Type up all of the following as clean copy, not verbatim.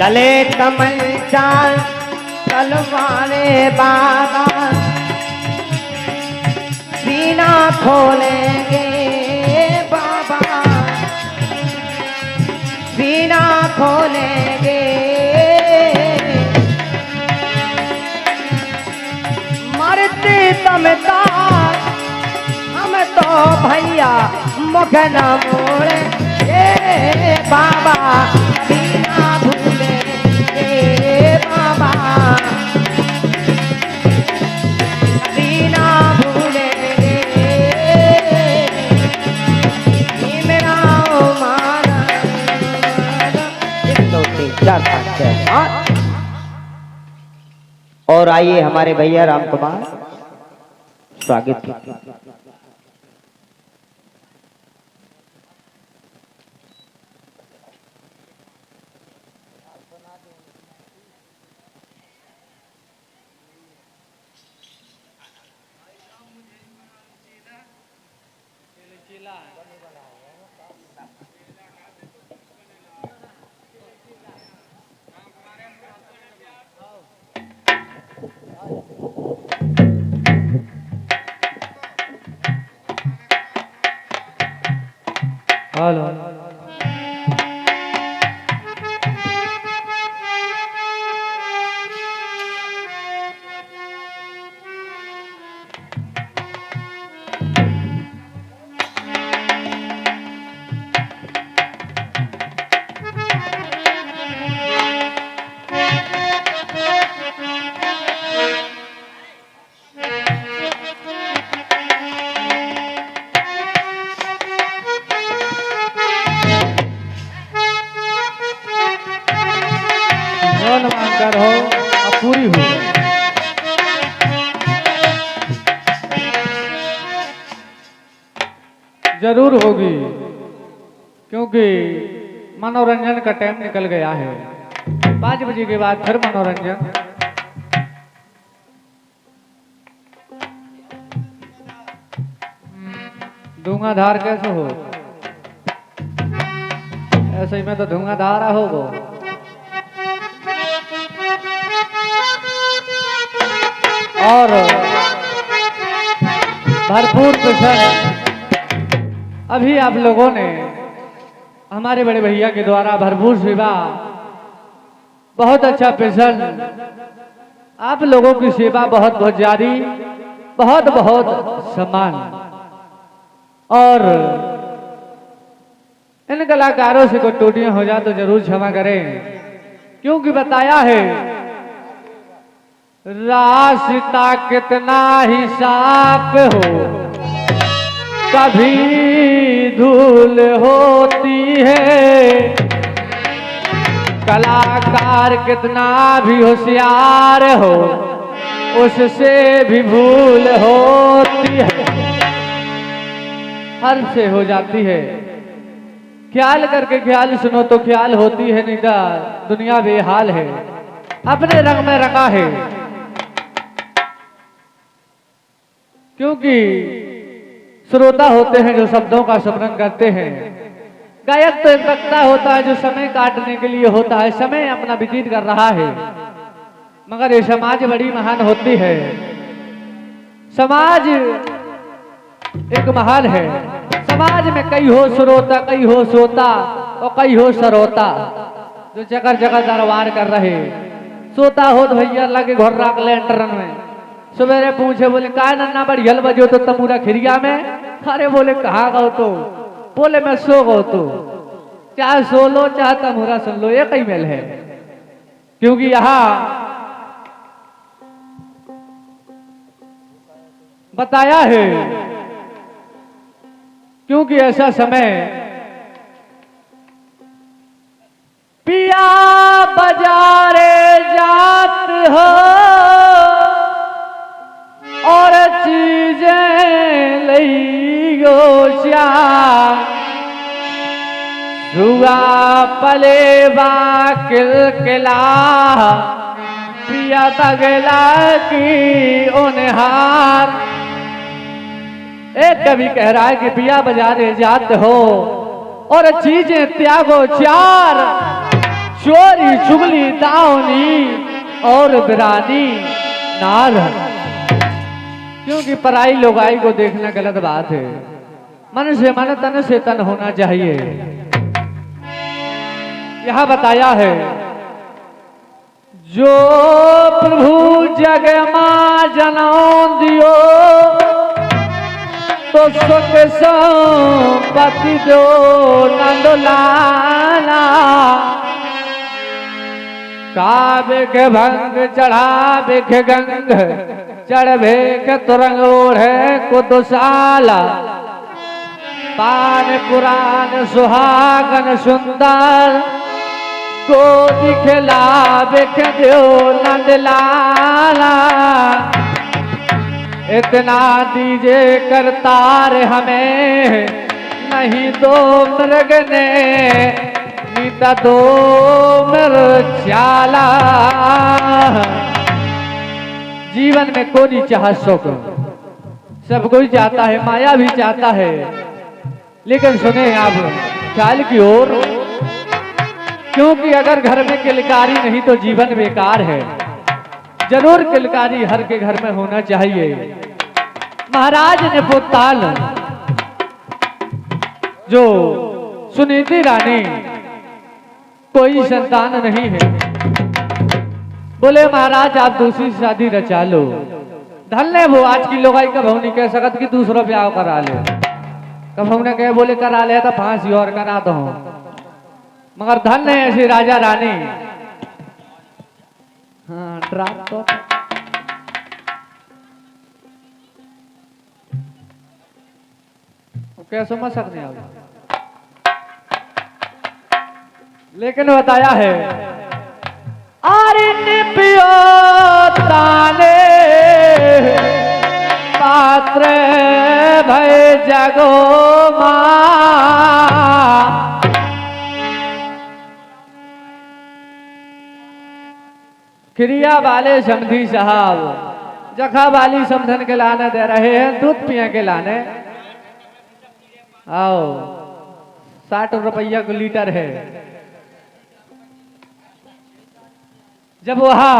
चले तमंचा तलवारे बाबा सीना खोलेंगे बाबा सीना खोलेंगे मरते तमता हम तो भैया मुख न मोड़े बाबा सीना भूलेंगे बाबा सीना भूलेंगे मेरा माना 1 2 3 4 5 6 8 और आइए हमारे भैया राम कुमार स्वागत हेलो मानकर हो अब पूरी हो जरूर होगी क्योंकि मनोरंजन का टाइम निकल गया है 5 बजे के बाद फिर मनोरंजन धुआंधार कैसे हो ऐसे ही में तो धुआंधार होगा और भरपूर प्रसन्न अभी आप लोगों ने हमारे बड़े भैया के द्वारा भरपूर सेवा बहुत अच्छा प्रसन्न आप लोगों की सेवा बहुत जारी बहुत सम्मान और इन कलाकारों से कोई टूटियां हो जाए तो जरूर क्षमा करें क्योंकि बताया है रास्ता कितना ही साफ हो कभी धूल होती है कलाकार कितना भी होशियार हो उससे भी भूल होती है हर से हो जाती है ख्याल करके ख्याल सुनो तो ख्याल होती है नहीं तो दुनिया बेहाल है अपने रंग में रंगा है क्योंकि श्रोता होते हैं जो शब्दों का स्मरण करते हैं गायक तो एक वक्ता होता है जो समय काटने के लिए होता है समय अपना व्यतीत कर रहा है मगर ये समाज बड़ी महान होती है समाज एक महान है समाज में कई हो श्रोता कई हो श्रोता और कई हो सरोता जो जगह दरबार कर रहे सोता हो तो भैया लगे घर रख लेंटरन में सवेरे पूछे बोले का नन्ना बढ़ियल बजो तो तमूरा खिरिया में अरे बोले कहाँ गो तो बोले मैं सो गो तो चाहे सो लो चाहे तमूरा सुन लो एक ही मेल है क्योंकि यहाँ बताया है क्योंकि ऐसा समय पिया बाजारे जात हो और चीजें लई गो रुआ पले किलकिला पिया तगला की ओनहार। एक कवि कह रहा है कि पिया बाजारे जाते हो और चीजें त्यागो चार, चोरी चुगली दावनी और बिरानी नार, क्योंकि पराई लोगाई को देखना गलत बात है। मन से मन तन से तन होना चाहिए। यह बताया है जो प्रभु जग मां जनम दियो तो सुख संपत्ति दो नंदलाला। काबे के भंग चढ़ावे के गंग चढ़वे के तुरंग ओढ़े को दुशाला। पान पुराण सुहागन सुंदर को दिखलावे के दो नंदलाला। इतना दीजे करतार हमें नहीं दो मृग ने नीता दो मृचाला। जीवन में कोई चाह सुख, सब कोई चाहता है, माया भी चाहता है, लेकिन सुने आप ख्याल की ओर, क्योंकि अगर घर में किलकारी नहीं तो जीवन बेकार है। जरूर किलकारी हर के घर में होना चाहिए। महाराज ने पुताल जो सुनीति रानी कोई संतान नहीं है, बोले महाराज आप दूसरी शादी रचा लो। धन्य वो आज की लोगाई कब नहीं कह सकत कि दूसरा ब्याह करा ले। कब हमने कहे बोले करा ले तो फांसी और करा दो, मगर धन्य है ऐसी राजा रानी। हाँ ड्राप तो क्या समझ सकते हैं, लेकिन बताया है पियो ताने पात्र भय जगो मां। क्रिया वाले समधी साहब जखा वाली समधन के लाने दे रहे हैं, दूध पिया के लाने। आओ 60 रुपया को लीटर है। जब वहा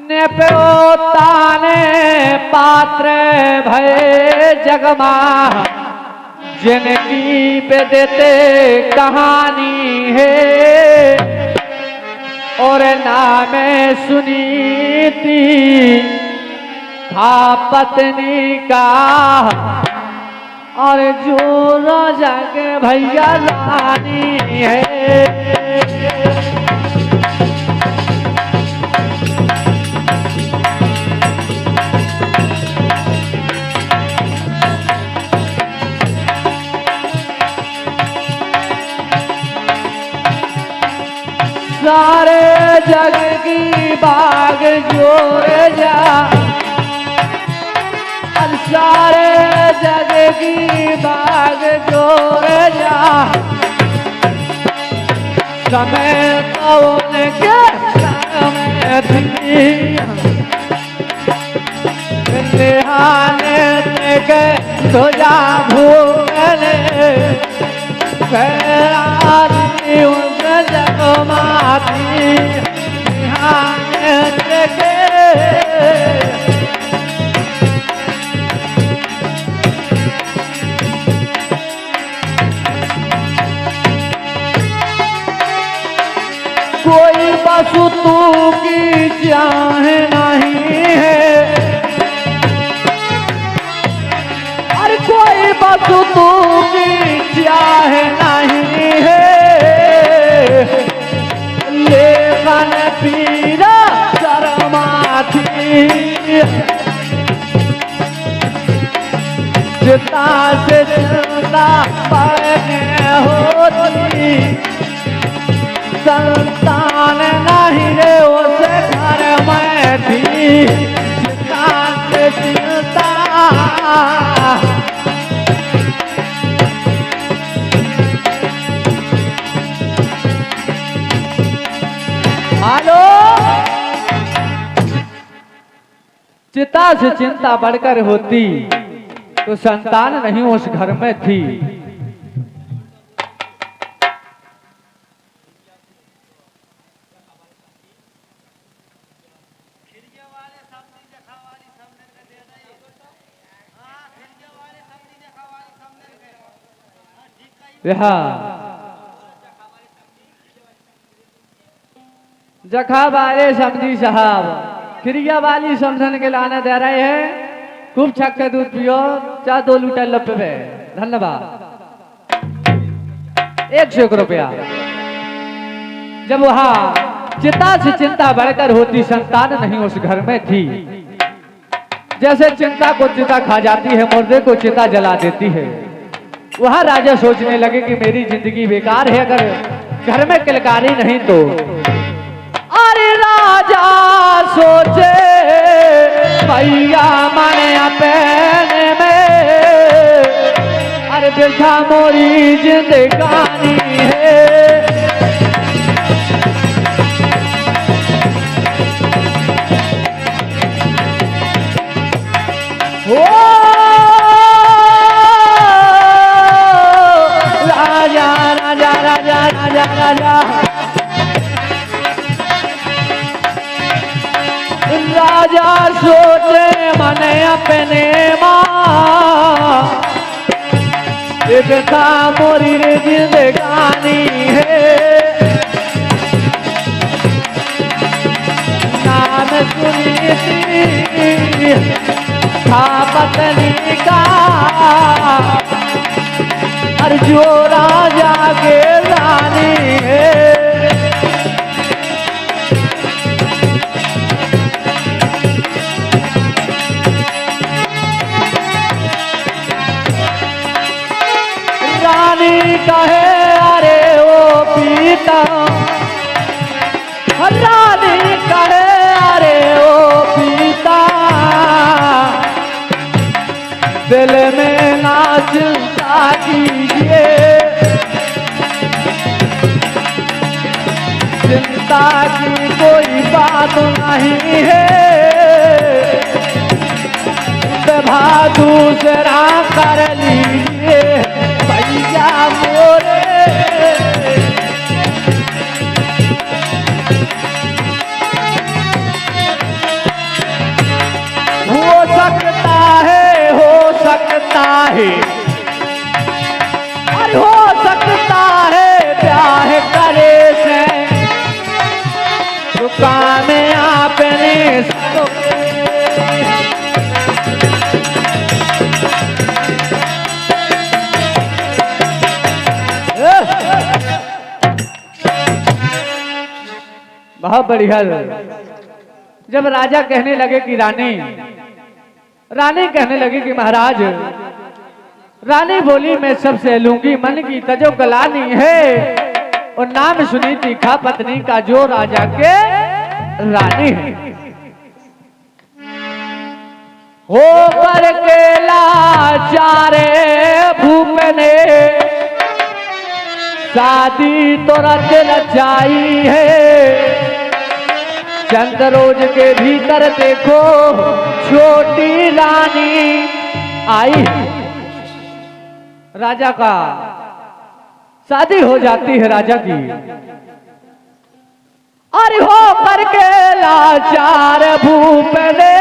ने ताने पात्र भय जगमा जिनकी पे देते कहानी है और नामे सुनी थी था पत्नी का और जो राजा के भैया रानी है। सारे जग की बाग जोर जा, सारे जग की बाग जोर जा, समय तो उनके समय थी निहाने के तुझा भूले फेरारी उनसे जगमाती निहाने के। कोई बसु तू की चाह नहीं है, अरे कोई बसु तू की चाह नहीं है, लेखन पीरा शर्माथी चिता से चिंता पड़ने होती, संतान नहीं रे उसे घर में थी चिता से चिंता। हेलो, चिता से चिंता बढ़कर होती तो संतान नहीं उस घर में थी। यहाँ जखा वाले समझी साहब क्रिया वाली समझन के लाना दे रहे हैं। खूब छक के दूध पियो, चाह 2 लीटर लपे। धन्यवाद। 100 रुपया। जब वहां चिता से चिंता बढ़कर होती, संतान नहीं उस घर में थी। जैसे चिंता को चिता खा जाती है, मुर्दे को चिता जला देती है, वहां राजा सोचने लगे कि मेरी जिंदगी बेकार है अगर घर में किलकारी नहीं तो। अरे राजा सोचे भैया मन अपने में, अरे बिरथा मोरी जिंदगानी है। ओ राजा राजा राजा राजा राजा राजा सोचे मन अपने माँ, बिरथा मोरी जिंदगानी है। नाम सुनी था पत्नी का, और जो राजा के रानी है। रानी कहे अरे ओ पीता, रानी कहे अरे ओ पीता, दिल में ना चिंता कीजिए, चिंता की कोई बात नहीं है। विवाह दूसरा कर लीजिए भैया मोरे। हो सकता है, हो सकता है, अरे हो सकता है ब्याह करे से दुकान आपने बहुत बढ़िया। जब राजा कहने लगे कि रानी, रानी कहने लगी कि महाराज, रानी बोली मैं सबसे लूंगी मन की तजो कलानी है, और नाम सुनी तीखा पत्नी का जो राजा के रानी है। हो कर के लाचारे भूपने शादी तुरंत रचाई है। चंद रोज के भीतर देखो छोटी रानी आई। राजा का शादी हो जाती है राजा की। अरे हो करके लाचार भूपने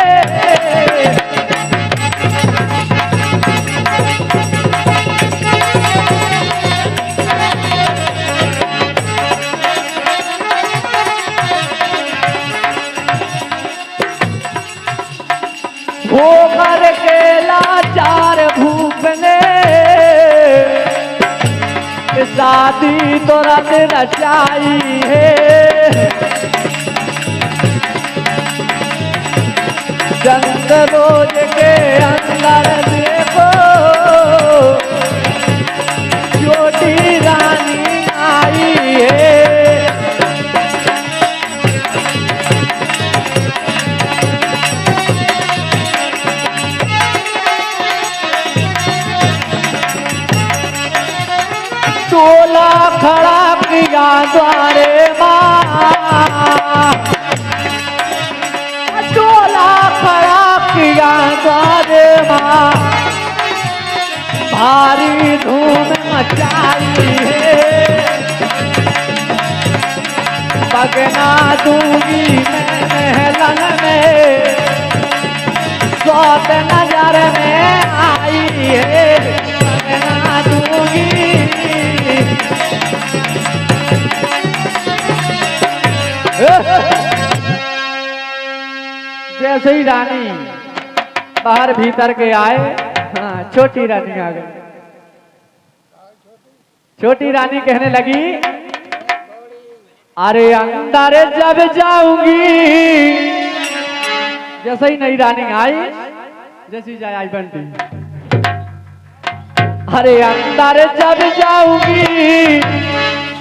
हो करके लाचार भूपने शादी तुरंत रचाई है। चंद रोज के अंदर देखो छोटी रानी आई है। टोला खड़ा किया द्वारे माँ, टोला खड़ा किया द्वारे माँ, भारी धूम मचाई है। बगना दूंगी मैं महलन में, सौत नजर में आई है। बगना दूंगी जैसे ही रानी बाहर भीतर के आए, हाँ छोटी रानी आ गई। छोटी रानी कहने लगी, अरे अंदर जब जाऊंगी, जैसे ही नई रानी आई, जैसी जाए आई बंटी, अरे अंदर जब जाऊंगी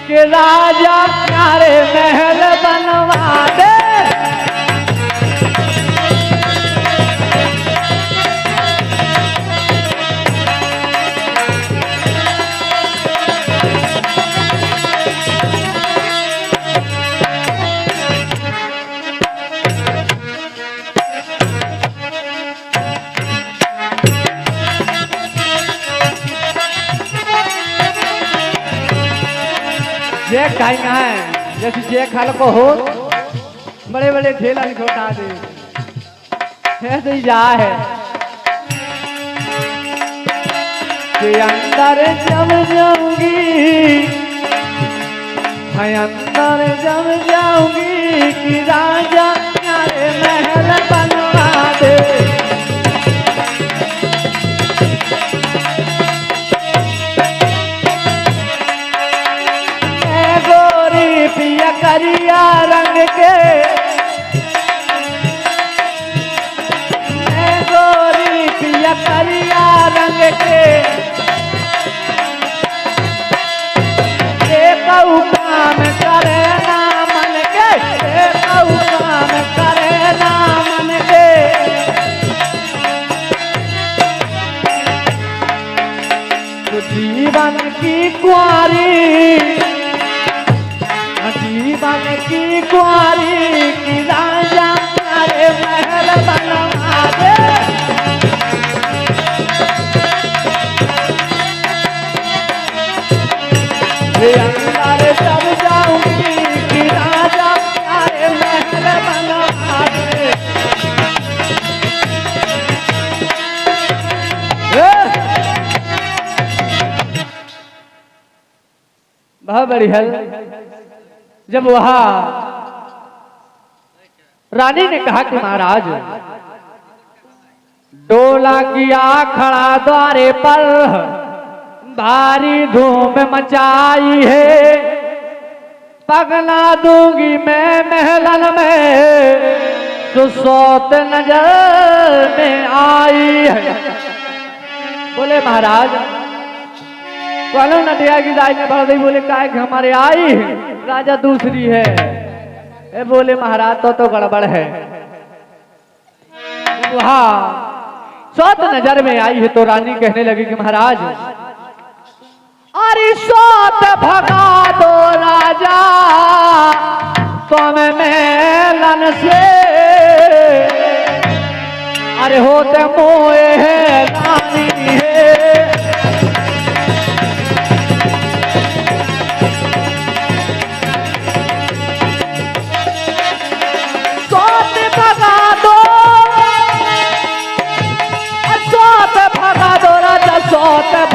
कि राजा प्यारे महल बनवा दे। जे खाइना है जैसे जे खाल को हो, बड़े बड़े ठेला छोटा दे, ऐसे ही जा है कि अंदर जब जाऊंगी, मैं अंदर जब जाऊंगी कि राजा प्यारे महल बनवा दे। पिया करिया रंग के, गोरी पिया करिया रंग के, काम करे ना मन के, काम करे ना मन के। तो जीवन की कुंवारी, जीवन की कुंवारी की राजा प्यारे महल बनवा दे। अंदर जब जाऊंगी कि राजा प्यारे महल बनवा दे। बहुत बड़ी है। जब वहां रानी ने कहा कि महाराज, डोला किया खड़ा द्वारे पर, भारी धूम मचाई है, पगला दूंगी मैं महलन में, तो सौत नजर में आई है। बोले महाराज, कौन नटिया की दाई ने भर दी। बोले काय हमारे आई है, राजा दूसरी है। ए बोले महाराज तो गड़बड़ है। वहां सौत नजर में आई है तो रानी कहने लगी कि महाराज, अरे सौत भगा दो राजा तुम मेलन से, अरे होते मोए है रानी है। सौत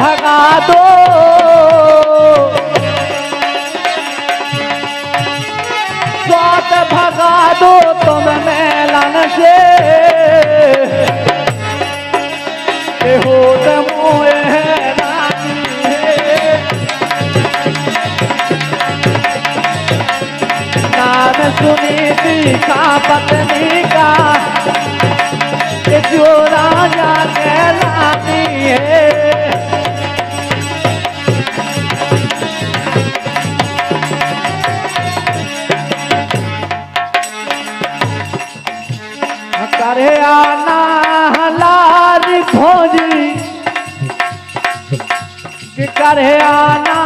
भगा दो, सौत भगा दो तुम मेलन से, होत मोए है रानी है। नाम सुनी थी का पत्नी का, जो राजा कहलाती है। करे आना लाल भोजी, कि करे आना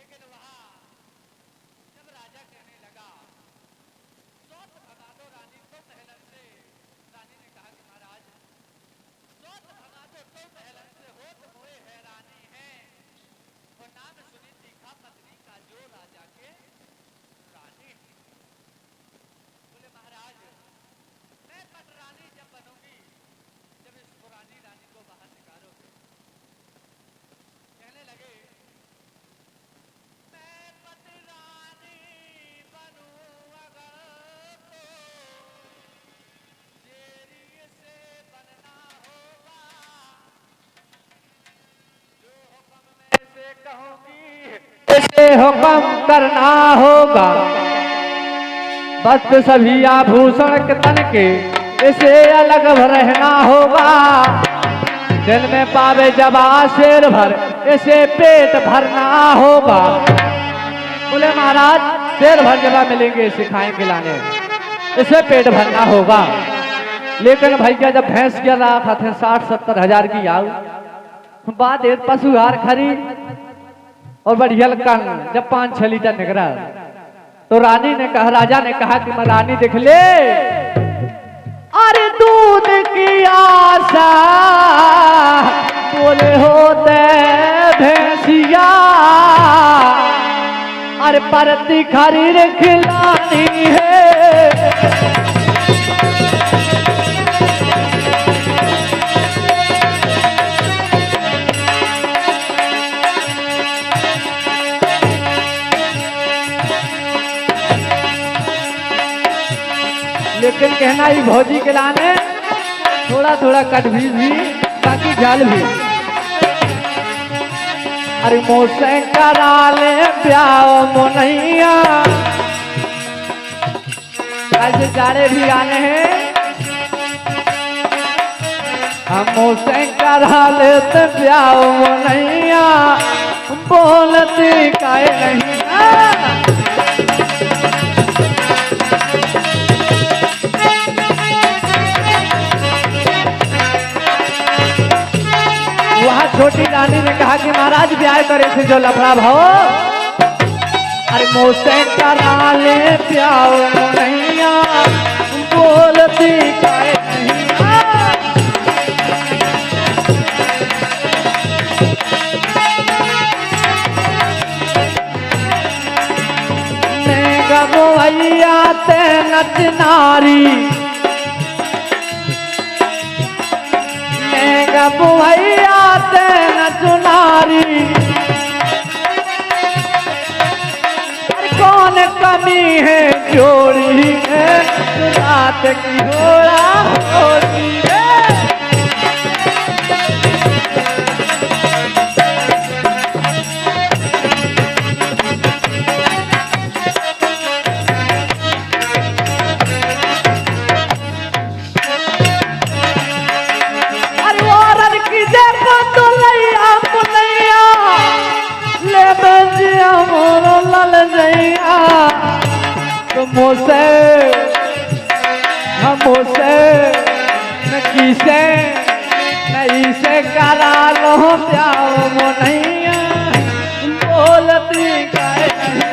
लेकिन वहां जब राजा कहने लगा सौत भगा दो रानी को महलन से, रानी ने कहा कि महाराज सौत भगा दो तो महलन से, हो तो मोए हैरानी है, और नाम सुनी तीखा पत्नी का जो राजा के रानी। बोले महाराज मैं पटरानी जब बनूंगी, जब इस पुरानी रानी को बाहर निकालोगे। कहने लगे मैं पटरानी बनूं अगर तो जेरी से बनना होगा, जो हुक्म मैं से कहूंगी ऐसे हुक्म करना होगा, वस्त्र सभी आभूषण के तन के इसे अलग रहना होगा, दिल में पावे जबा शेर भर इसे पेट भरना होगा। बोले महाराज शेर भर जबा मिलेंगे सिखाएं खिलाने, इसे पेट भरना होगा। लेकिन भैया जब भैंस के रहा थे 60-70 हजार की आऊ, बाद एक पशुहार खरीद और बढ़िया कन जब 5-6 लीटर निकला, तो रानी ने कहा, राजा ने कहा कि मैं रानी देख ले, अरे दूध की आशा बोले होते भैंसिया, अरे परती खरीद खिलानी है। लेकिन कहना ही भौजी के लाने थोड़ा थोड़ा कट भी ताकि जाल भी, अरे मोसे करा ले प्याओ मोनैया, ऐसे जाड़े भी आने हैं, हम मोसे करा लेते प्याओ मोनैया, बोलती काहे नहीं छोटी रानी ने कहा कि महाराज ब्याह करे थे जो लफड़ा भाव, अरे मोसे करा ले प्याओ नैया, बोलती काहे नहीं मैं गवैया ते नच नारी, मैं गवैया चुनारी, कौन कमी है जोड़ी है रात की घोड़ा होती है। मोसे न किसे नहीं से करा लो प्याओ मोनैया, बोलती काहे नहीं।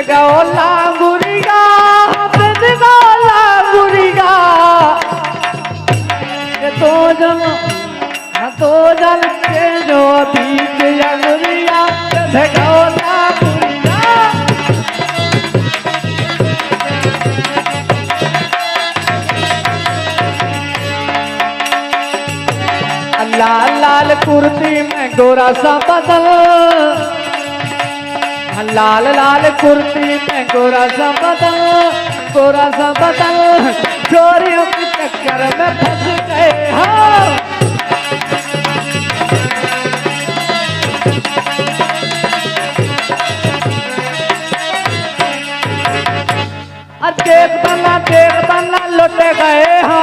गौला गुरिया गौला गुरिया, तो जल के जो बीच गुरिया गौला गुरिया, लाल लाल कुर्ती में गोरा सा बदल, लाल लाल कुर्ती में गोरा सा बदल, गोरा सा बदल, चोरियों के चक्कर में फंस गए हो। देख बना लुट गए हो,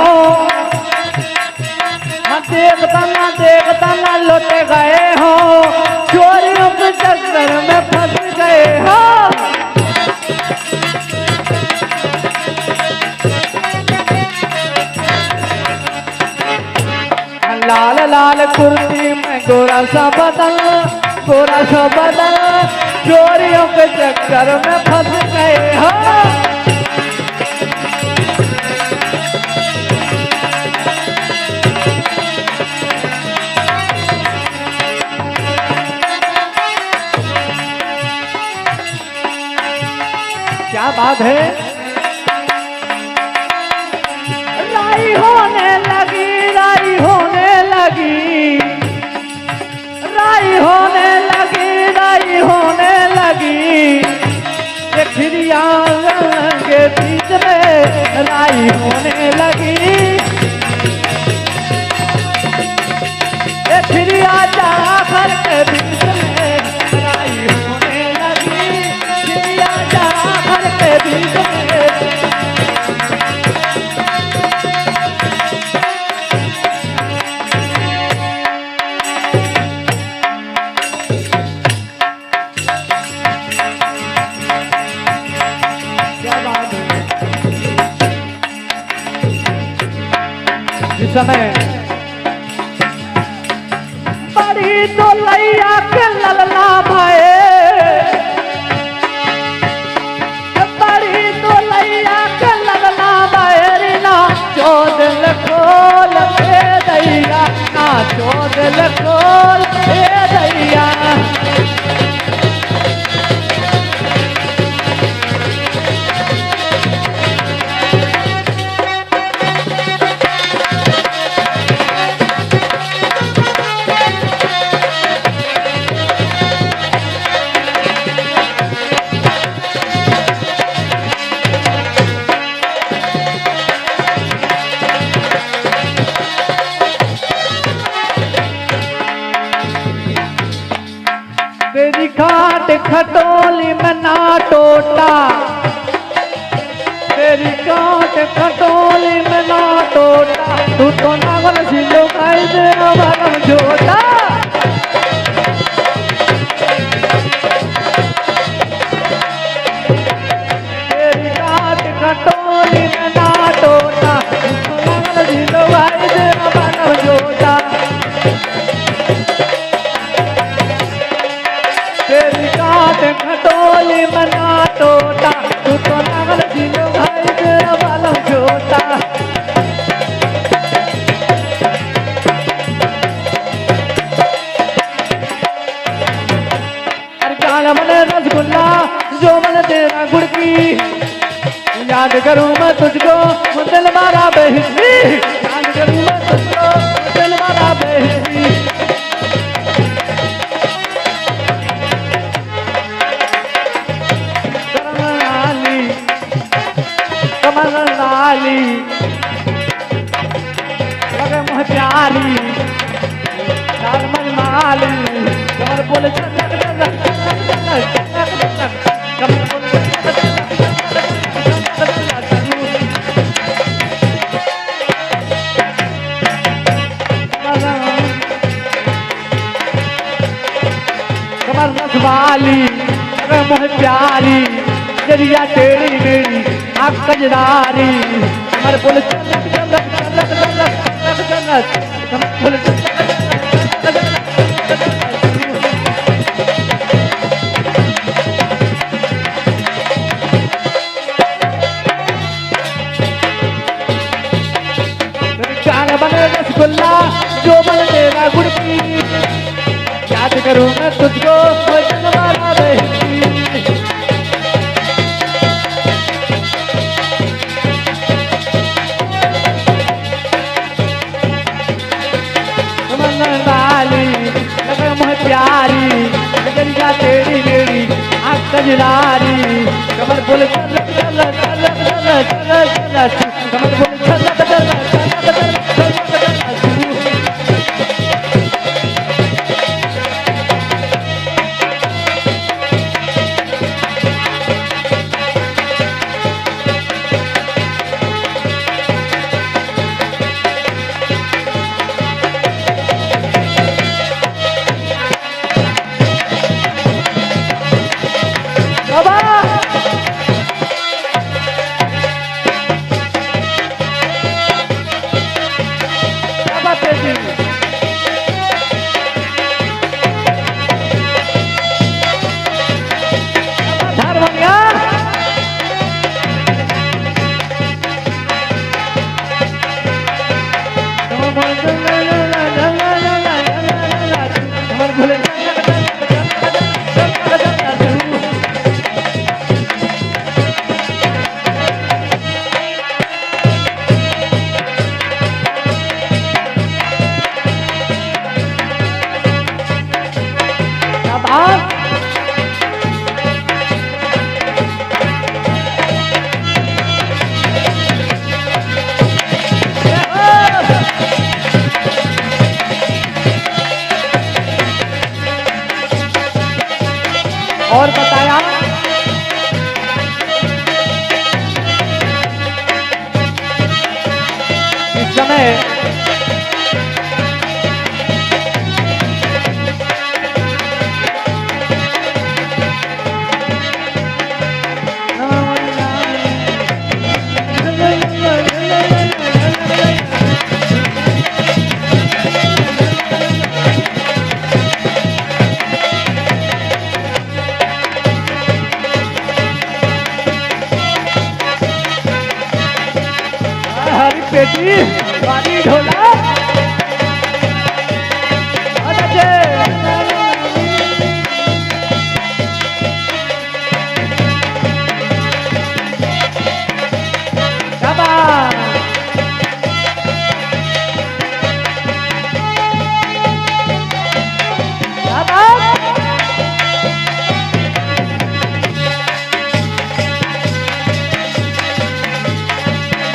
लाल लाल कुर्ती में गोरा सा बदन, गोरा सा बदन, चोरियों के चक्कर में फंस गए हो। क्या बात है। राई होने लगी, राई होने लगी, राई होने लगी, राई होने लगी, चिड़िया के बीच में राई होने लगी, चिड़िया जाकर के बीच में राई होने लगी, चिड़िया जाकर के बीच में। इस समय बड़ी तो लैया के ललना भाए, बड़ी तो लैया के ललना भाई ना चोदल खोल दे दैया, ना चोदल खोल दे दैया। तेरी काट खटोली में ना टोटा, तेरी काट खटोली में ना टोटा, तू तो नागल सिलो खाई दे हमारा झोटा। तेरी काट खटोली में ना टोटा, तू तो नागल सिलो खाई दे हमारा झोटा। तेरी काट खटोली मना टोटा, तू तो नागल जिलो भाई तेरा बालम छोटा। अरे काला मन रसगुल्ला जो मन तेरा गुड़ की, याद करूं मैं तुझको दिल मारा बेहसी, याद करूं मैं तुझको दिल मारा बेहसी। कमर लाली लगे मुझ प्यारी, लाल मन माली, कमर बोले चलक चलक चलक चलक, कमर बोले चलक कमर रसवाली लगे मुझ प्यारी, दरिया तेरी मेरी आँख कजरारी, कमर बोले चलक चलक चलक चलक चलक चलक, कमर बोले चलक चलक काला बने रसगुल्ला जो बन तेरा गुड़ की, याद करूं मैं तुझको वजन वाला बेहसी। प्यारी दरिया तेरी मेरी आँख कजरारी, कमर बोले चलक चलक चलक चलक चलक चलक, कमर बोले चलक चलक चलक चलक चलक चलक। समय हरी पेटी पानी ढोला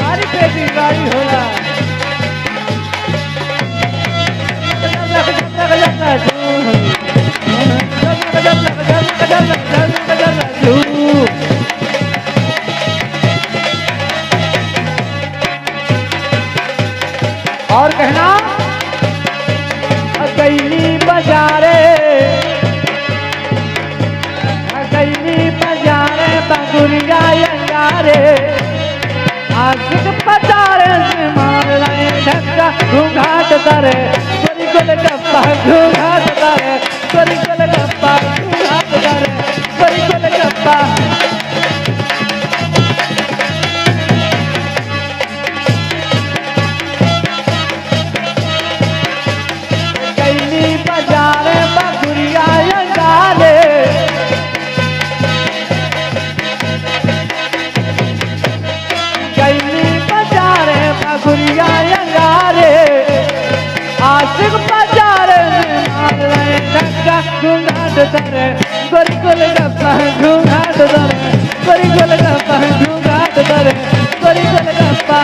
हरी पेटी गाड़ी ढोला और कहना गैली बाजारे बंगुरिया अंगारे आशिक पचारे से मार रहे ढक्का घूंघाट दरे गोरी गोल गप्पा घूंघाट दरे गोरी गोल गप्पा घूंघाट दरे गोरी गोल गप्पा गैली बाजारे बंगुरिया अंगारे गुरिया अंगारे आशिक बाजारे मार रहे ढक्का घूंघाट दरे गोरी गोल गप्पा घूंघाट दरे गोरी गोल गप्पा घूंघाट दरे गोरी गोल गप्पा